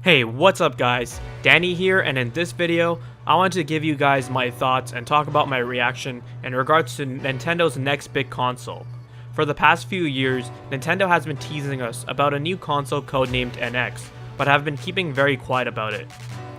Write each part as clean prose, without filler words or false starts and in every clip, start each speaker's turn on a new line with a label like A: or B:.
A: Hey, what's up guys? Danny here, and in this video, I want to give you guys my thoughts and talk about my reaction in regards to Nintendo's next big console. For the past few years, Nintendo has been teasing us about a new console codenamed NX, but have been keeping very quiet about it.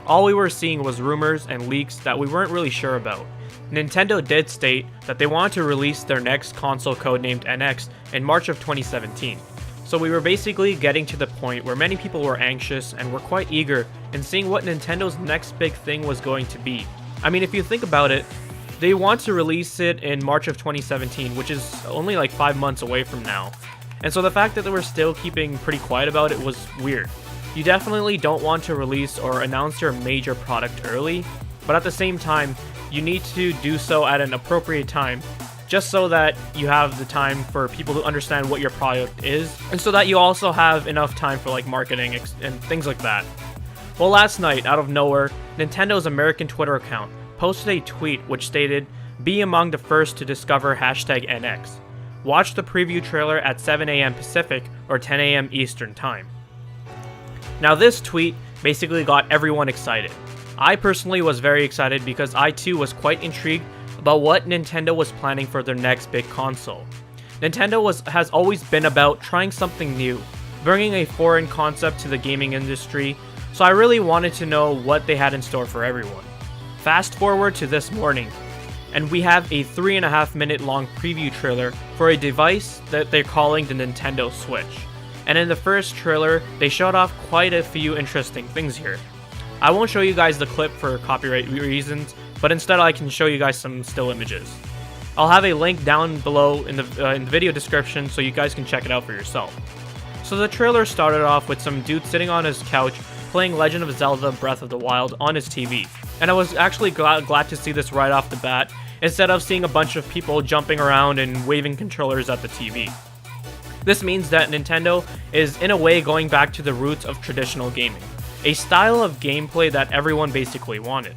A: All we were seeing was rumors and leaks that we weren't really sure about. Nintendo did state that they wanted to release their next console codenamed NX in March of 2017. So we were basically getting to the point where many people were anxious and were quite eager in seeing what Nintendo's next big thing was going to be. I mean, if you think about it, they want to release it in March of 2017, which is only like 5 months away from now. And so the fact that they were still keeping pretty quiet about it was weird. You definitely don't want to release or announce your major product early, but at the same time, you need to do so at an appropriate time, just so that you have the time for people to understand what your product is, and so that you also have enough time for like marketing and things like that. Well, last night, out of nowhere, Nintendo's American Twitter account posted a tweet which stated, "Be among the first to discover #NX. Watch the preview trailer at 7 AM Pacific or 10 AM Eastern Time." Now this tweet basically got everyone excited. I personally was very excited because I too was quite intrigued about what Nintendo was planning for their next big console. Nintendo has always been about trying something new, bringing a foreign concept to the gaming industry, so I really wanted to know what they had in store for everyone. Fast forward to this morning, and we have a 3.5-minute long preview trailer for a device that they're calling the Nintendo Switch. And in the first trailer, they showed off quite a few interesting things here. I won't show you guys the clip for copyright reasons, but instead I can show you guys some still images. I'll have a link down below in the video description so you guys can check it out for yourself. So the trailer started off with some dude sitting on his couch playing Legend of Zelda Breath of the Wild on his TV. And I was actually glad to see this right off the bat, instead of seeing a bunch of people jumping around and waving controllers at the TV. This means that Nintendo is in a way going back to the roots of traditional gaming, a style of gameplay that everyone basically wanted.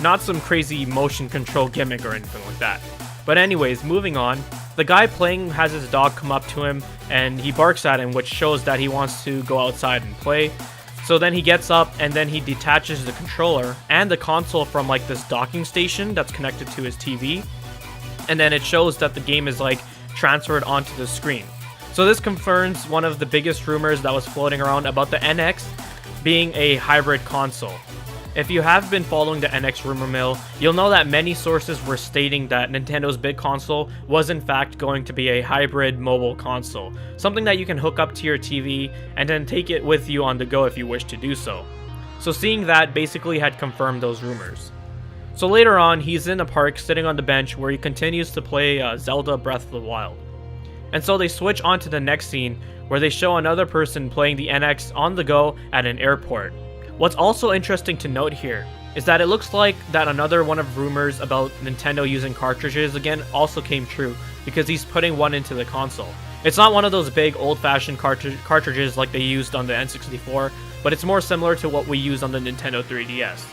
A: Not some crazy motion control gimmick or anything like that. But anyways, moving on, the guy playing has his dog come up to him and he barks at him, which shows that he wants to go outside and play. So then he gets up and then he detaches the controller and the console from like this docking station that's connected to his TV. And then it shows that the game is like transferred onto the screen. So this confirms one of the biggest rumors that was floating around about the NX being a hybrid console. If you have been following the NX rumor mill, you'll know that many sources were stating that Nintendo's big console was in fact going to be a hybrid mobile console, something that you can hook up to your TV and then take it with you on the go if you wish to do so. So seeing that basically had confirmed those rumors. So later on, he's in a park sitting on the bench where he continues to play Zelda Breath of the Wild. And so they switch on to the next scene where they show another person playing the NX on the go at an airport. What's also interesting to note here is that it looks like that another one of rumors about Nintendo using cartridges again also came true, because he's putting one into the console. It's not one of those big old-fashioned cartridges like they used on the N64, but it's more similar to what we use on the Nintendo 3DS.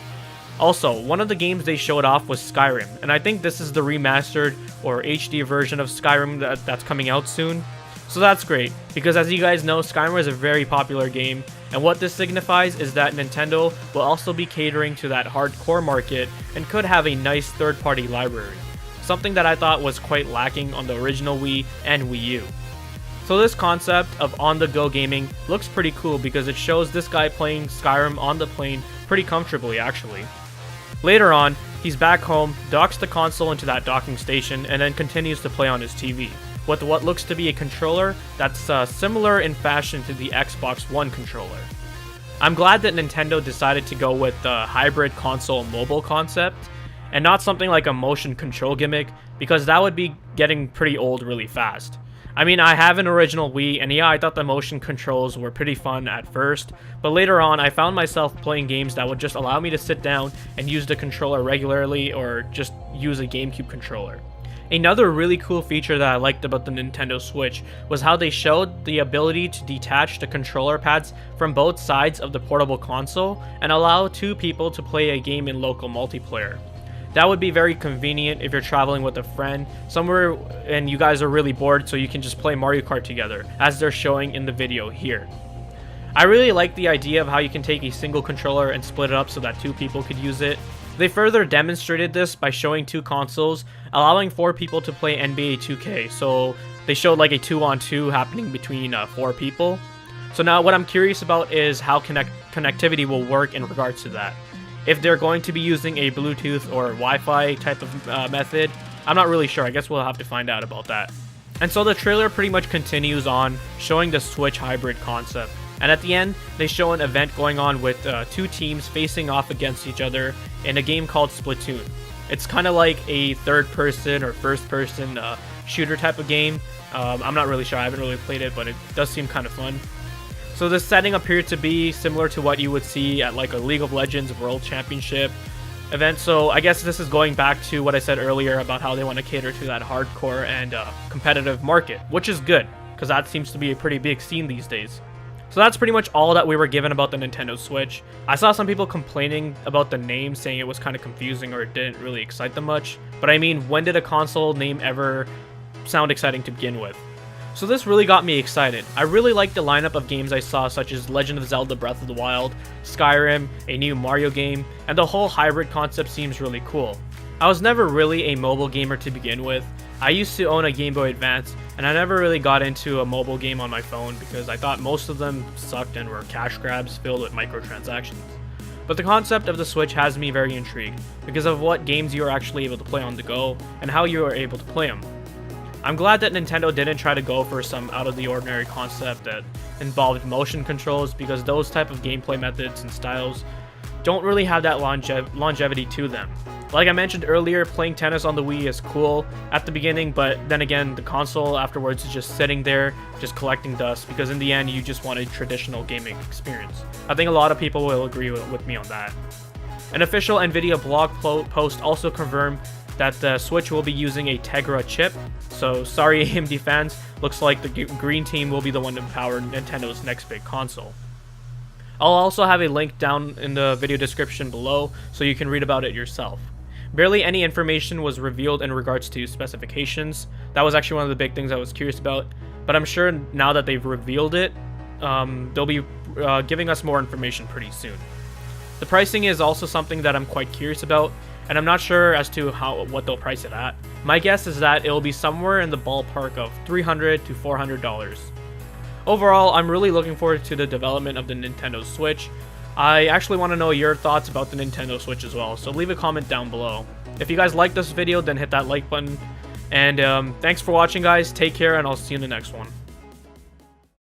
A: Also, one of the games they showed off was Skyrim, and I think this is the remastered or HD version of Skyrim that's coming out soon. So that's great, because as you guys know, Skyrim is a very popular game, and what this signifies is that Nintendo will also be catering to that hardcore market and could have a nice third-party library, something that I thought was quite lacking on the original Wii and Wii U. So this concept of on-the-go gaming looks pretty cool because it shows this guy playing Skyrim on the plane pretty comfortably actually. Later on, he's back home, docks the console into that docking station, and then continues to play on his TV, with what looks to be a controller that's similar in fashion to the Xbox One controller. I'm glad that Nintendo decided to go with the hybrid console mobile concept, and not something like a motion control gimmick, because that would be getting pretty old really fast. I mean, I have an original Wii, and yeah, I thought the motion controls were pretty fun at first, but later on I found myself playing games that would just allow me to sit down and use the controller regularly, or just use a GameCube controller. Another really cool feature that I liked about the Nintendo Switch was how they showed the ability to detach the controller pads from both sides of the portable console and allow two people to play a game in local multiplayer. That would be very convenient if you're traveling with a friend somewhere and you guys are really bored, so you can just play Mario Kart together, as they're showing in the video here. I really like the idea of how you can take a single controller and split it up so that 2 people could use it. They further demonstrated this by showing 2 consoles, allowing 4 people to play NBA 2K, so they showed like a 2-on-2 happening between 4 people. So now what I'm curious about is how connectivity will work in regards to that. If they're going to be using a Bluetooth or Wi-Fi type of method, I'm not really sure. I guess we'll have to find out about that. And so the trailer pretty much continues on, showing the Switch hybrid concept. And at the end, they show an event going on with 2 teams facing off against each other in a game called Splatoon. It's kind of like a third-person or first-person shooter type of game. I'm not really sure, I haven't really played it, but it does seem kind of fun. So this setting appeared to be similar to what you would see at like a League of Legends World Championship event. So I guess this is going back to what I said earlier about how they want to cater to that hardcore and competitive market, which is good, because that seems to be a pretty big scene these days. So that's pretty much all that we were given about the Nintendo Switch. I saw some people complaining about the name, saying it was kind of confusing or it didn't really excite them much. But I mean, when did a console name ever sound exciting to begin with? So this really got me excited. I really liked the lineup of games I saw, such as Legend of Zelda Breath of the Wild, Skyrim, a new Mario game, and the whole hybrid concept seems really cool. I was never really a mobile gamer to begin with. I used to own a Game Boy Advance, and I never really got into a mobile game on my phone because I thought most of them sucked and were cash grabs filled with microtransactions. But the concept of the Switch has me very intrigued because of what games you are actually able to play on the go and how you are able to play them. I'm glad that Nintendo didn't try to go for some out-of-the-ordinary concept that involved motion controls, because those type of gameplay methods and styles don't really have that longevity to them. Like I mentioned earlier, playing tennis on the Wii is cool at the beginning, but then again, the console afterwards is just sitting there, just collecting dust, because in the end, you just want a traditional gaming experience. I think a lot of people will agree with me on that. An official Nvidia blog post also confirmed that the Switch will be using a Tegra chip, so sorry AMD fans, looks like the green team will be the one to power Nintendo's next big console. I'll also have a link down in the video description below so you can read about it yourself. Barely any information was revealed in regards to specifications. That was actually one of the big things I was curious about, but I'm sure now that they've revealed it, they'll be giving us more information pretty soon. The pricing is also something that I'm quite curious about, and I'm not sure as to what they'll price it at. My guess is that it'll be somewhere in the ballpark of $300 to $400. Overall, I'm really looking forward to the development of the Nintendo Switch. I actually want to know your thoughts about the Nintendo Switch as well, so leave a comment down below. If you guys like this video, then hit that like button. And thanks for watching, guys. Take care, and I'll see you in the next one.